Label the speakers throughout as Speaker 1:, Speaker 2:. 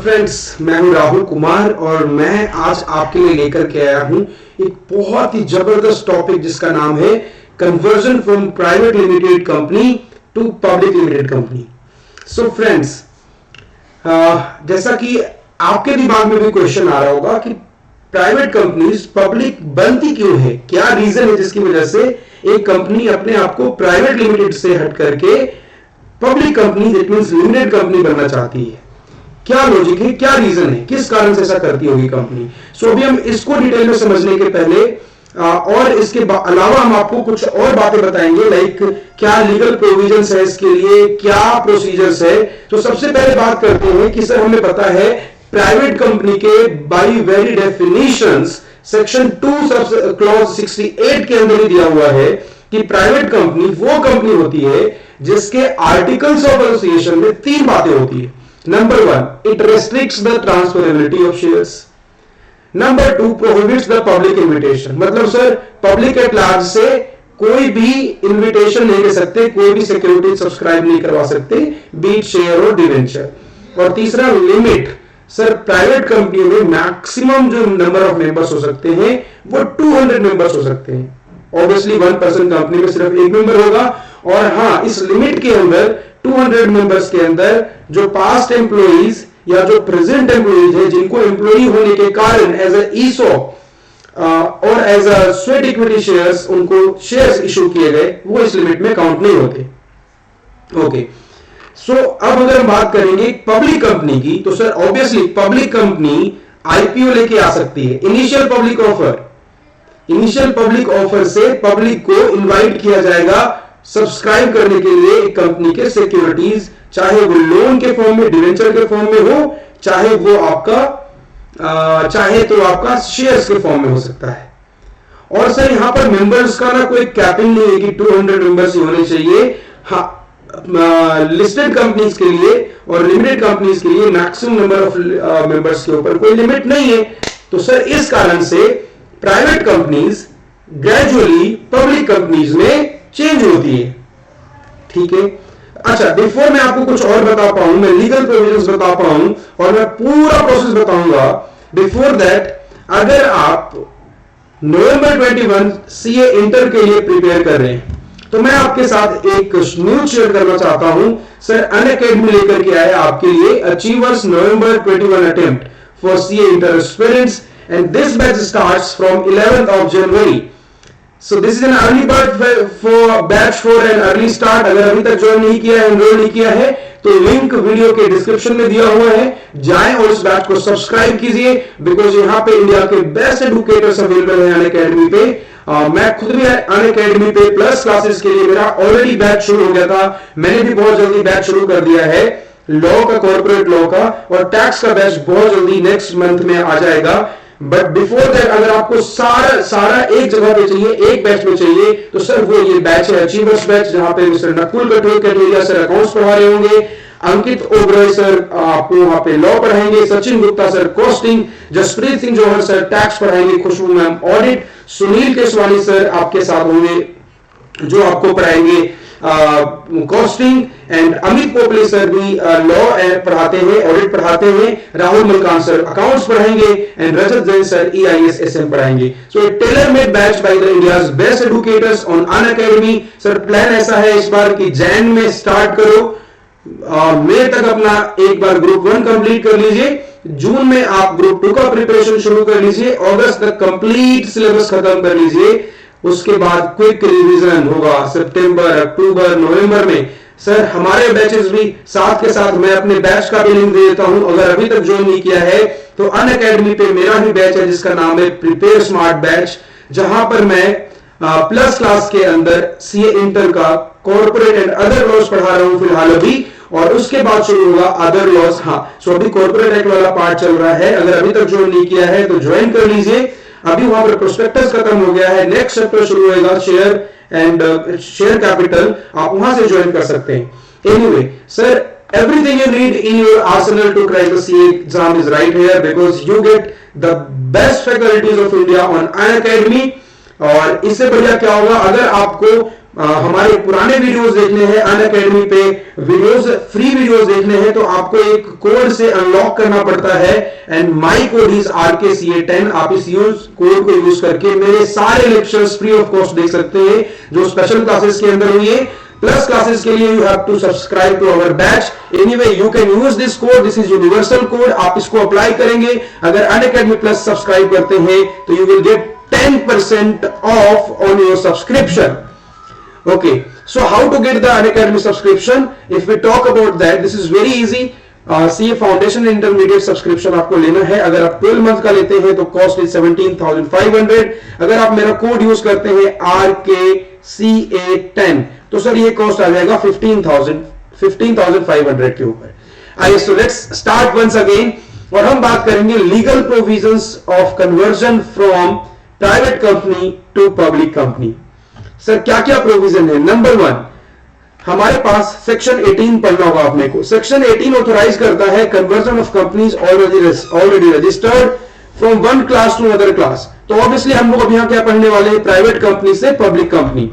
Speaker 1: Friends, मैं हूं राहुल कुमार और मैं आज आपके लिए लेकर के आया हूं एक बहुत ही जबरदस्त टॉपिक जिसका नाम है conversion from private limited company to public limited company. So friends, जैसा कि आपके दिमाग में भी क्वेश्चन आ रहा होगा कि प्राइवेट कंपनीज पब्लिक बनती क्यों है, क्या रीजन है जिसकी वजह से एक कंपनी अपने आप को प्राइवेट लिमिटेड से हट करके public company that means limited company बनना चाहती है। क्या लॉजिक है, क्या रीजन है, किस कारण से ऐसा करती होगी कंपनी। सो अभी हम इसको डिटेल में समझने के पहले और इसके अलावा हम आपको कुछ और बातें बताएंगे, लाइक क्या लीगल प्रोविजंस है इसके लिए, क्या प्रोसीजर्स है। तो सबसे पहले बात करते हैं कि सर हमें पता है प्राइवेट कंपनी के by very definitions section 2 sub clause 68 के अंदर ही दिया हुआ है कि प्राइवेट कंपनी वो कंपनी होती है जिसके आर्टिकल्स ऑफ एसोसिएशन में 3 बातें होती है। Number 1, it restricts the transferability of shares. Number 2, prohibits the public invitation. मतलब सर पब्लिक एट लार्ज से कोई भी इन्विटेशन नहीं ले सकते, कोई भी सिक्योरिटी सब्सक्राइब नहीं करवा सकते, बीट शेयर और डिवेंचर। और तीसरा लिमिट, सर प्राइवेट कंपनी में मैक्सिमम जो नंबर ऑफ मेंबर्स हो सकते हैं वो 200 मेंबर्स हो सकते हैं। ऑब्वियसली 1 पर्सन कंपनी में सिर्फ एक मेंबर होगा। और हाँ, इस लिमिट के अंदर 200 मेंबर्स के अंदर जो पास्ट एम्प्लॉइज या जो प्रेजेंट एम्प्लॉइज है जिनको एम्प्लॉई होने के कारण एज अ ईसॉप और as a sweat equity shares उनको शेयर्स इशू किए गए, वो इस लिमिट में काउंट नहीं होते। ओके, सो अब अगर हम बात करेंगे पब्लिक कंपनी की, तो sir obviously public company IPO लेके आ सकती है। इनिशियल पब्लिक ऑफर से पब्लिक को इनवाइट किया जाएगा सब्सक्राइब करने के लिए एक कंपनी के सिक्योरिटीज, चाहे वो लोन के फॉर्म में, डिवेंचर के फॉर्म में हो, चाहे वो आपका शेयर्स के फॉर्म में हो सकता है। और सर यहां पर मेंबर्स का ना कोई कैपिंग नहीं है कि 200 मेंबर्स ही होने चाहिए। हाँ, लिस्टेड कंपनीज के लिए और लिमिटेड कंपनीज के लिए मैक्सिमम नंबर ऑफ मेंबर्स के ऊपर कोई लिमिट नहीं है। तो सर इस कारण से private companies gradually public companies में चेंज होती है। ठीक है, अच्छा, बिफोर मैं आपको कुछ और बता पाऊं, मैं लीगल प्रोविजंस बता पाऊं और मैं पूरा प्रोसेस बताऊंगा, बिफोर दैट अगर आप नवंबर 21 सीए इंटर के लिए प्रिपेयर कर रहे हैं तो मैं आपके साथ एक न्यूज शेयर करना चाहता हूं। सर अनअकैडमी लेकर के आए आपके लिए achievers November 21 attempt for CA inter aspirants and this batch starts from 11th of January. So this is an early bird for batch for an early start. अगर अभी तक ज्वाइन नहीं किया है, एनरोल नहीं किया है, तो लिंक वीडियो के डिस्क्रिप्शन में दिया हुआ है, जाएं और इस बैच को सब्सक्राइब कीजिए, बिकॉज यहाँ पे इंडिया के बेस्ट एडुकेटर्स अवेलेबल है अनअकैडमी पे। मैं खुद भी अनअकैडमी पे प्लस क्लासेस के लिए मेरा ऑलरेडी बैच शुरू हो गया था। मैंने भी बहुत जल्दी बैच शुरू कर दिया है लॉ का, कॉर्पोरेट लॉ का, और टैक्स का बैच बहुत जल्दी नेक्स्ट मंथ में आ जाएगा। बट बिफोर दैट अगर आपको सारा एक जगह पे चाहिए, एक बैच में चाहिए, तो सर वो ये बैच है अचीवर्स बैच, जहां पे मिस्टर नकुल कटोरिया सर अकाउंट्स पढ़ा रहे होंगे, अंकित ओबराय सर आपको वहां पे लॉ पढ़ाएंगे, Sachin Gupta sir costing, Jaspreet Singh Johar sir tax पढ़ाएंगे, Khushboo ma'am audit, Sunil Keswani sir आपके साथ होंगे जो आपको पढ़ाएंगे costing, and Amit Popley sir भी लॉ पढ़ाते हैं, ऑडिट पढ़ाते हैं, राहुल मलकान सर अकाउंट्स पढ़ाएंगे, and Rajat Jain sir EIS SM पढ़ाएंगे। So tailor made batch by the India's best educators on Unacademy. Sir plan ऐसा है इस बार कि जैन में स्टार्ट करो, मई तक अपना एक बार ग्रुप 1 कंप्लीट कर लीजिए, जून में आप ग्रुप 2 का प्रिपरेशन शुरू कर लीजिए, अगस्त तक कंप्लीट सिलेबस खत्म कर लीजिए, उसके बाद क्विक रिवीजन होगा सितंबर, अक्टूबर, नवंबर में। सर हमारे बैचेस भी साथ के साथ मैं अपने बैच का भी लिंक दे देता हूं, अगर अभी तक ज्वाइन नहीं किया है तो अनअकैडमी पे मेरा ही बैच है जिसका नाम है प्रिपेयर स्मार्ट बैच, जहां पर मैं प्लस क्लास के अंदर सीए इंटर का कॉर्पोरेट एंड अदर लॉज पढ़ा रहा हूं फिलहाल अभी, और उसके बाद शुरू होगा अदर लॉज। हाँ, सो अभी कॉर्पोरेट एक्ट वाला पार्ट चल रहा है, अगर अभी तक ज्वाइन नहीं किया है तो ज्वाइन कर लीजिए। अभी वहां पर प्रोस्पेक्टस खत्म हो गया है, नेक्स्ट चैप्टर शुरू होगा शेयर एंड शेयर कैपिटल, आप वहां से ज्वाइन कर सकते हैं। Anyway sir, everything you need in your arsenal to crack the CA exam is right here, because you get the best faculties of India on Unacademy। और इससे बढ़िया क्या होगा, अगर आपको हमारे पुराने वीडियोस देखने हैं, अनअकैडमी पे वीडियोस, फ्री वीडियोस देखने हैं, तो आपको एक कोड से अनलॉक करना पड़ता है, and my code is RKCA10। आप इस कोड को यूज करके मेरे सारे लेक्चर्स फ्री ऑफ कॉस्ट देख सकते हैं, जो स्पेशल क्लासेस के अंदर हुई है। प्लस क्लासेस के लिए you have to subscribe to our batch. Anyway you can use this code, this is universal code, आप इसको अप्लाई करेंगे। अगर अनअकैडमी प्लस सब्सक्राइब करते हैं तो you will get 10% of on your subscription. Okay, so how to get the Unacademy subscription? If we talk about that, this is very easy. CA Foundation Intermediate subscription आपको लेना है। अगर आप 12 month का लेते हैं तो कॉस्ट इज 17,500। अगर आप मेरा कोड यूज करते हैं RKCA10 तो सर ये कॉस्ट आ जाएगा 15,500 के ऊपर। आइए, so let's start once again, और हम बात करेंगे legal provisions of conversion from private company to public company. Sir क्या क्या प्रोविजन है? नंबर 1, हमारे पास सेक्शन 18 पढ़ना होगा अपने को। सेक्शन 18 ऑथोराइज करता है conversion of companies already registered from one class to other class. तो ऑब्वियसली हम लोग अब यहां क्या पढ़ने वाले हैं? प्राइवेट कंपनी से public company.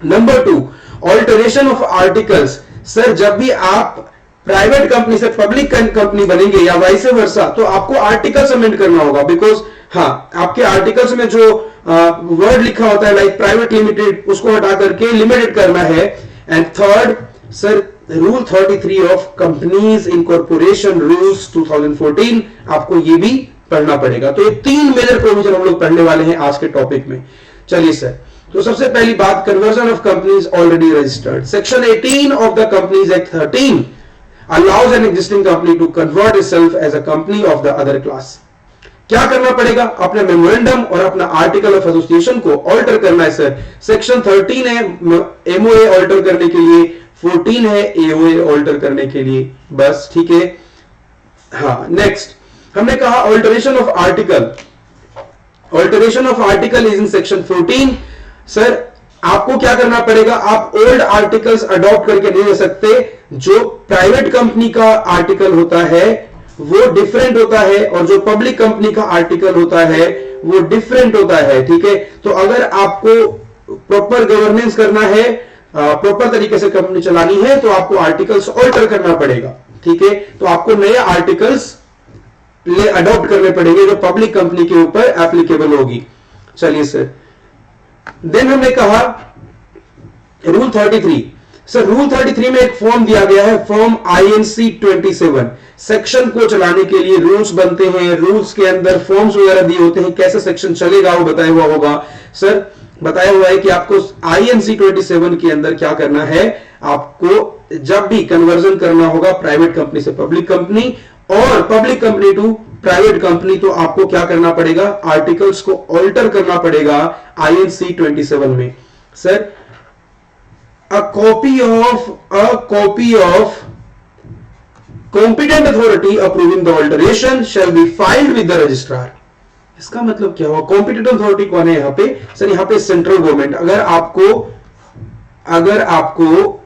Speaker 1: Number 2, alteration of articles. Sir जब भी आप प्राइवेट कंपनी से पब्लिक कंपनी बनेंगे या वाइस वर्सा, तो आपको आर्टिकल्स अमेंड करना होगा, बिकॉज हाँ, आपके आर्टिकल्स में जो वर्ड लिखा होता है लाइक प्राइवेट लिमिटेड, उसको हटा करके लिमिटेड करना है। And third, sir rule 33 of companies incorporation rules 2014, आपको ये भी पढ़ना पड़ेगा। तो ये 3 मेजर प्रोविजन हम लोग पढ़ने वाले हैं आज के टॉपिक में। चलिए सर, तो सबसे पहली बात, conversion of companies already registered. Section 18 of the companies act 13 allows an existing company to convert itself as a company of the other class। क्या करना पड़ेगा? अपने मेमोरेंडम और अपना आर्टिकल ऑफ एसोसिएशन को ऑल्टर करना है सर। सेक्शन 13 है MOA ऑल्टर करने के लिए, 14 है AOA ऑल्टर करने के लिए, बस ठीक है। हाँ, नेक्स्ट हमने कहा alteration of article. Alteration of article is in section 14। Sir आपको क्या करना पड़ेगा? आप ओल्ड आर्टिकल्स अडॉप्ट करके नहीं ले सकते। जो प्राइवेट कंपनी का आर्टिकल होता है वो डिफरेंट होता है, और जो पब्लिक कंपनी का आर्टिकल होता है वो डिफरेंट होता है, ठीक है। तो अगर आपको प्रॉपर गवर्नेंस करना है, प्रॉपर तरीके से कंपनी चलानी है, तो आपको आर्टिकल्स ऑल्टर करना पड़ेगा, ठीक है। तो आपको नए आर्टिकल्स अडॉप्ट करने पड़ेंगे जो पब्लिक कंपनी के ऊपर एप्लीकेबल होगी। चलिए सर, देन हमने कहा रूल 33। सर रूल 33 में एक फॉर्म दिया गया है, फॉर्म INC 27। सेक्शन को चलाने के लिए रूल्स बनते हैं, रूल्स के अंदर फॉर्म्स वगैरह दिए होते हैं, कैसे सेक्शन चलेगा वो बताया हुआ होगा। सर बताया हुआ है कि आपको INC 27 के अंदर क्या करना है, आपको जब भी कन्वर्जन करना होगा प्राइवेट कंपनी से पब्लिक कंपनी और public company to private company, तो आपको क्या करना पड़ेगा? आर्टिकल्स को ऑल्टर करना पड़ेगा INC 27 में। Sir a copy of competent authority approving the alteration shall be filed with the registrar। इसका मतलब क्या हुआ? कॉम्पिटेंट अथॉरिटी कौन है यहां पे? सर यहां पे सेंट्रल गवर्नमेंट। अगर आपको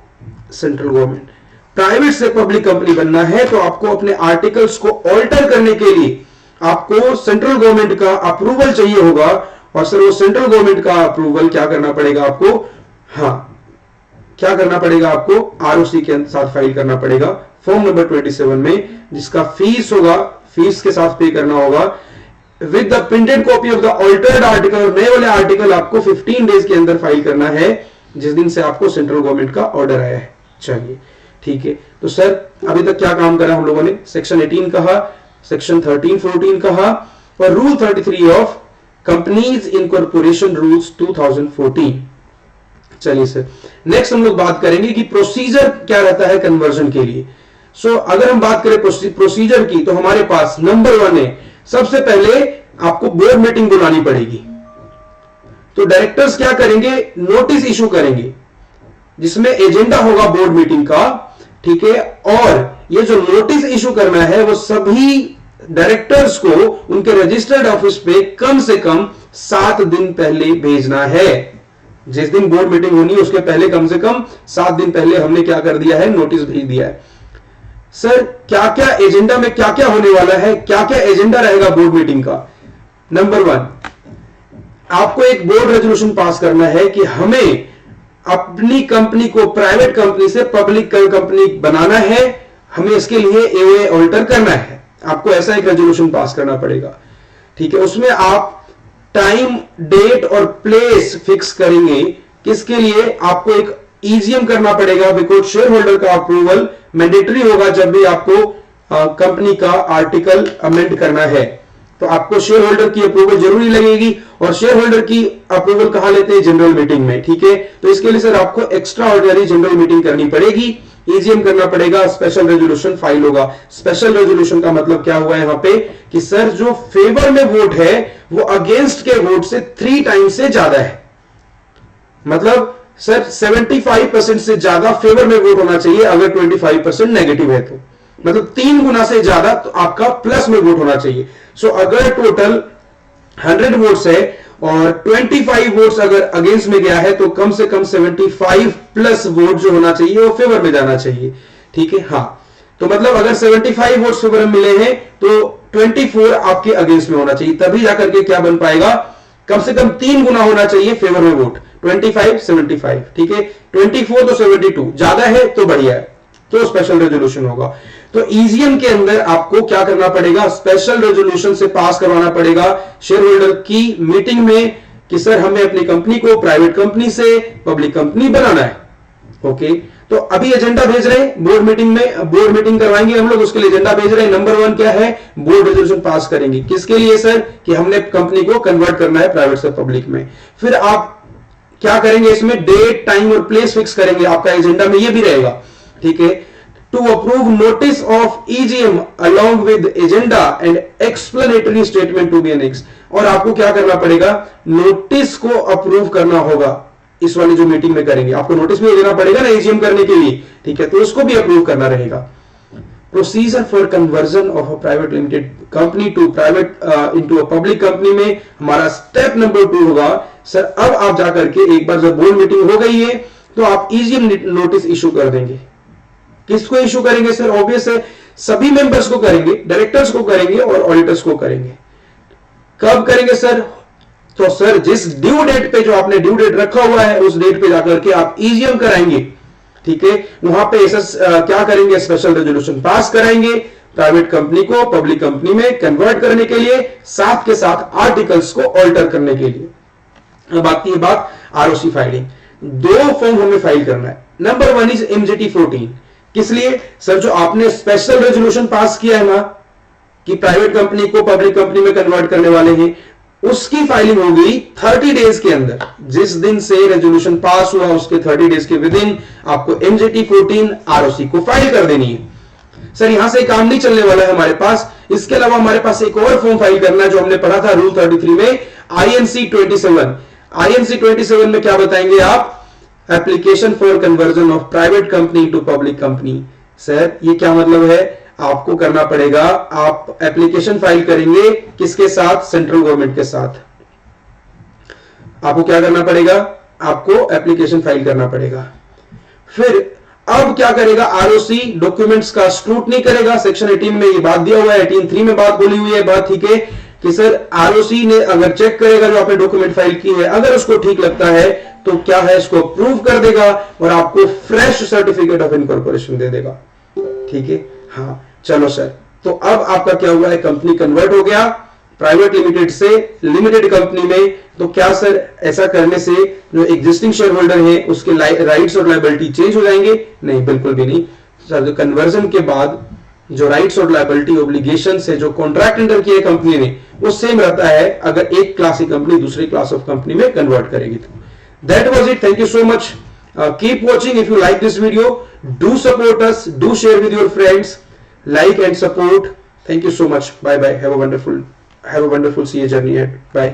Speaker 1: सेंट्रल गवर्नमेंट प्राइवेट से पब्लिक कंपनी बनना है तो आपको अपने आर्टिकल्स को ऑल्टर करने के लिए आपको सेंट्रल गवर्नमेंट का अप्रूवल चाहिए होगा। और सर वो सेंट्रल गवर्नमेंट का अप्रूवल क्या करना पड़ेगा आपको? हाँ, क्या करना पड़ेगा आपको? ROC के साथ फाइल करना पड़ेगा फॉर्म नंबर 27 में, जिसका फीस होगा, फीस के साथ पे करना होगा with the printed copy of the altered article. नए वाले आर्टिकल आपको 15 डेज के अंदर फाइल करना है, जिस दिन से आपको सेंट्रल गवर्नमेंट का ऑर्डर आया है। चलिए ठीक है, तो सर अभी तक क्या काम करा हम लोगों ने? सेक्शन 18 कहा, सेक्शन 13, 14 कहा, और rule 33 of companies incorporation rules 2014। चलिए सर, नेक्स्ट हम लोग बात करेंगे कि प्रोसीजर क्या रहता है कन्वर्जन के लिए। सो अगर हम बात करें प्रोसीजर की, तो हमारे पास नंबर 1 है, सबसे पहले आपको बोर्ड मीटिंग बुलानी पड़ेगी। तो डायरेक्टर्स क्या करेंगे? नोटिस इशू करेंगे जिसमें एजेंडा होगा बोर्ड मीटिंग का, ठीक है। और ये जो नोटिस इशू करना है वो सभी डायरेक्टर्स को उनके रजिस्टर्ड ऑफिस पे कम से कम 7 दिन पहले भेजना है। जिस दिन बोर्ड मीटिंग होनी है उसके पहले कम से कम 7 दिन पहले हमने क्या कर दिया है? नोटिस भेज दिया है। सर क्या क्या एजेंडा में क्या क्या होने वाला है, क्या क्या एजेंडा रहेगा बोर्ड मीटिंग का? नंबर 1, आपको एक बोर्ड रेजोल्यूशन पास करना है कि हमें अपनी कंपनी को प्राइवेट कंपनी से पब्लिक कंपनी बनाना है, हमें इसके लिए एओए ऑल्टर करना है, आपको ऐसा एक रेजोल्यूशन पास करना पड़ेगा। ठीक है, उसमें आप टाइम, डेट और प्लेस फिक्स करेंगे। किसके लिए? आपको एक ईजीएम करना पड़ेगा, बिकॉज शेयर होल्डर का अप्रूवल मैंडेटरी होगा जब भी आपको कंपनी का आर्टिकल अमेंड करना है, तो आपको शेयर होल्डर की अप्रूवल जरूरी लगेगी। और शेयर होल्डर की अप्रूवल कहां लेते हैं? जनरल मीटिंग में। ठीक है, तो इसके लिए सर आपको एक्स्ट्रा ऑर्डिनरी जनरल मीटिंग करनी पड़ेगी, ईजीएम करना पड़ेगा, स्पेशल रेजोल्यूशन फाइल होगा। स्पेशल रेजोल्यूशन का मतलब क्या हुआ यहां पे कि सर जो फेवर में वोट है वो अगेंस्ट के वोट से 3 टाइम्स से ज्यादा है। मतलब सर 75% से ज्यादा फेवर में वोट होना चाहिए, अगर 25% नेगेटिव है तो मतलब 3 गुना से ज्यादा तो आपका प्लस में वोट होना चाहिए। सो अगर टोटल 100 वोट्स है और 25 वोट्स अगर अगेंस्ट में गया है तो कम से कम 75 प्लस वोट जो होना चाहिए वो फेवर में जाना चाहिए। ठीक है, हाँ, तो मतलब अगर 75 वोट्स फेवर में मिले हैं तो 24 आपके अगेंस्ट में होना चाहिए, तभी जाकर के क्या बन पाएगा? कम से कम 3 गुना होना चाहिए फेवर में वोट, 25 75। ठीक है, 24 तो 72 ज्यादा है तो बढ़िया है, तो स्पेशल रेजोल्यूशन होगा। तो ईजीएम के अंदर आपको क्या करना पड़ेगा? स्पेशल रेजोल्यूशन से पास करवाना पड़ेगा शेयर होल्डर की मीटिंग में कि सर हमें अपनी कंपनी को प्राइवेट कंपनी से पब्लिक कंपनी बनाना है। ओके, तो अभी एजेंडा भेज रहे हैं बोर्ड मीटिंग में, बोर्ड मीटिंग करवाएंगे हम लोग, उसके लिए एजेंडा भेज रहे हैं। नंबर 1 क्या है? बोर्ड रेजोल्यूशन पास करेंगे। किसके लिए सर? कि हमने कंपनी को कन्वर्ट करना है प्राइवेट से पब्लिक में। फिर आप क्या करेंगे? इसमें डेट, टाइम और प्लेस फिक्स करेंगे, आपका एजेंडा में ये भी रहेगा। ठीक है, to approve notice of EGM along with agenda and explanatory statement to be annexed। और आपको क्या करना पड़ेगा? नोटिस को अप्रूव करना होगा। इस वाली जो मीटिंग में करेंगे आपको नोटिस भी देना पड़ेगा ना ईजीएम करने के लिए। ठीक है, तो उसको भी अप्रूव करना रहेगा। Procedure for conversion of a private limited company to private into a public company में हमारा स्टेप नंबर 2 होगा। सर अब आप जाकर के एक बार जब बोर्ड मीटिंग हो गई है तो आप ईजीएम नोटिस इशू कर देंगे। किसको इशू करेंगे सर? ऑब्वियस है सभी मेंबर्स को करेंगे, डायरेक्टर्स को करेंगे और ऑडिटर्स को करेंगे। कब करेंगे सर? तो सर जिस ड्यू डेट पे, जो आपने ड्यू डेट रखा हुआ है उस डेट पे जाकर के आप ईजीएम कराएंगे। ठीक है, वहां पे ऐसा क्या करेंगे? स्पेशल रेजोल्यूशन पास कराएंगे प्राइवेट कंपनी को पब्लिक कंपनी में कन्वर्ट करने के लिए, साथ के साथ आर्टिकल्स को ऑल्टर करने के लिए। अब आती है बात आरओसी फाइलिंग। 2 फॉर्म हमें फाइल करना है। Number 1 is MJT 14। किस लिए सर? जो आपने स्पेशल रेजोल्यूशन पास किया है ना कि प्राइवेट कंपनी को पब्लिक कंपनी में कन्वर्ट करने वाले हैं, उसकी फाइलिंग होगी 30 डेज के अंदर। जिस दिन से रेजोल्यूशन पास हुआ उसके 30 डेज के विद इन आपको एमजेटी 14 आरओसी को फाइल कर देनी है। सर यहां से काम नहीं चलने वाला है हमारे पास, इसके अलावा हमारे पास एक और फॉर्म फाइल करना है जो हमने पढ़ा था रूल 33 में, आईएनसी 27। आईएनसी 27 में क्या बताएंगे आप? Application for conversion of private company to public company. Sir ये क्या मतलब है? आपको करना पड़ेगा, आप एप्लीकेशन फाइल करेंगे किसके साथ? सेंट्रल गवर्नमेंट के साथ। आपको क्या करना पड़ेगा? आपको एप्लीकेशन फाइल करना पड़ेगा। फिर अब क्या करेगा? आरओसी डॉक्यूमेंट्स का स्क्रूटनी करेगा। सेक्शन 18 में ये बात दिया हुआ है, 18(3) में बात बोली हुई है बात। ठीक है कि सर आरओसी ने अगर चेक करेगा जो आपने डॉक्यूमेंट फाइल की है, अगर उसको ठीक लगता है तो क्या है, इसको अप्रूव कर देगा और आपको फ्रेश सर्टिफिकेट ऑफ इनकॉर्पोरेशन दे देगा। ठीक है, हाँ चलो सर, तो अब आपका क्या हुआ है? कंपनी कन्वर्ट हो गया प्राइवेट लिमिटेड से लिमिटेड कंपनी में। तो क्या सर ऐसा करने से जो एग्जिस्टिंग शेयर होल्डर है उसके राइट्स और लायबिलिटी चेंज हो जाएंगे? नहीं, बिल्कुल भी नहीं सर। जो कन्वर्जन के बाद जो राइट्स और लायबिलिटी ऑब्लिगेशन से जो कॉन्ट्रैक्ट एंटर किए कंपनी ने वो सेम रहता है अगर एक क्लास की कंपनी दूसरी क्लास ऑफ कंपनी में कन्वर्ट करेगी तो। That was it. Thank you so much. Keep watching. If you like this video, do support us. Do share with your friends. Like and support. Thank you so much. Bye bye. Have a wonderful CA journey ahead. Bye.